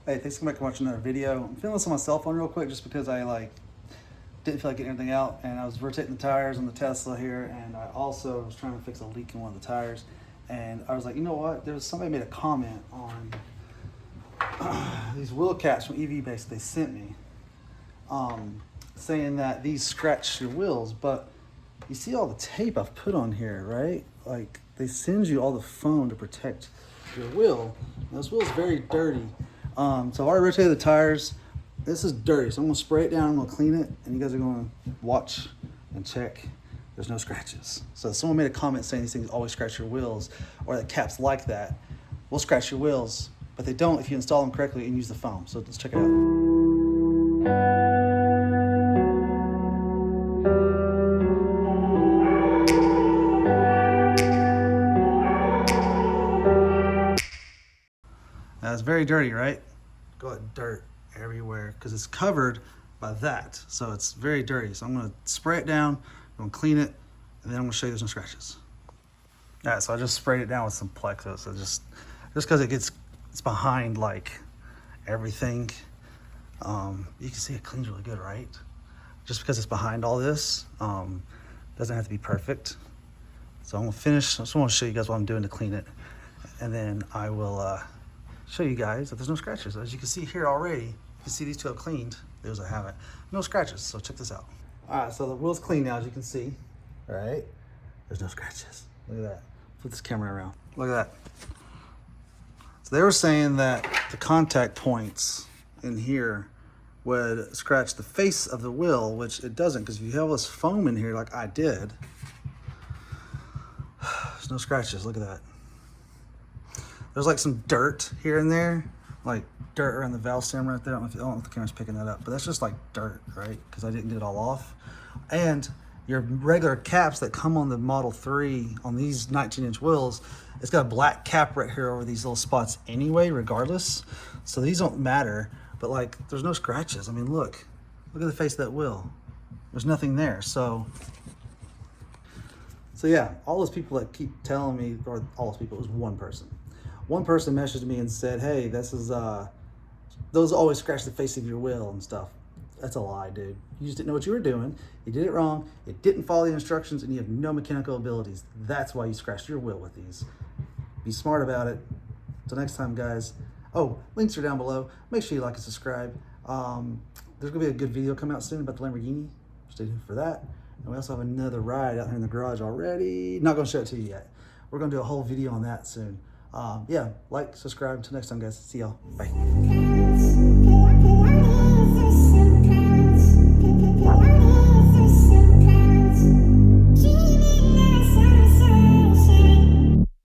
Hey, thanks for coming back and watching another video. I'm filming this on my cell phone real quick just because I didn't feel like getting everything out, and I was rotating the tires on the Tesla here, and I also was trying to fix a leak in one of the tires, and I was like, you know what? There was somebody made a comment on these wheel caps from EV Base they sent me, saying that these scratch your wheels, but you see all the tape I've put on here, right? Like they send you all the foam to protect your wheel. Now, this wheel is very dirty. So I've already rotated the tires. This is dirty, so I'm gonna spray it down, I'm gonna clean it, and you guys are gonna watch and check. There's no scratches. So someone made a comment saying these things always scratch your wheels, or that caps like that will scratch your wheels, but they don't if you install them correctly and use the foam. So let's check it out. Now it's very dirty, right? Got dirt everywhere because it's covered by that. So it's very dirty. So I'm gonna spray it down, I'm gonna clean it, and then I'm gonna show you there's no scratches. All right, so I just sprayed it down with some Plexo. So just because it's behind like everything. You can see it cleans really good, right? Just because it's behind all this, doesn't have to be perfect. So I'm gonna finish. I just want to show you guys what I'm doing to clean it, and then I will show you guys that there's no scratches. As you can see here already, you can see these two have cleaned. Those I haven't. No scratches, so check this out. All right, so the wheel's clean now, as you can see, all right? There's no scratches. Look at that. Flip this camera around. Look at that. So they were saying that the contact points in here would scratch the face of the wheel, which it doesn't, because if you have this foam in here like I did, there's no scratches. Look at that. There's like some dirt here and there, like dirt around the valve stem right there. I don't know if the camera's picking that up, but that's just like dirt, right? Because I didn't get it all off. And your regular caps that come on the Model 3 on these 19-inch wheels, it's got a black cap right here over these little spots anyway, regardless. So these don't matter, but like there's no scratches. I mean, look at the face of that wheel. There's nothing there. So yeah, all those people that keep telling me, or all those people, it was one person. One person messaged me and said, hey, this is, those always scratch the face of your wheel and stuff. That's a lie, dude. You just didn't know what you were doing. You did it wrong. You didn't follow the instructions, and you have no mechanical abilities. That's why you scratched your wheel with these. Be smart about it. Until next time, guys. Oh, links are down below. Make sure you like and subscribe. There's gonna be a good video coming out soon about the Lamborghini. Stay tuned for that. And we also have another ride out here in the garage already. Not gonna show it to you yet. We're gonna do a whole video on that soon. Yeah, like, subscribe. Until next time, guys. See y'all. Bye.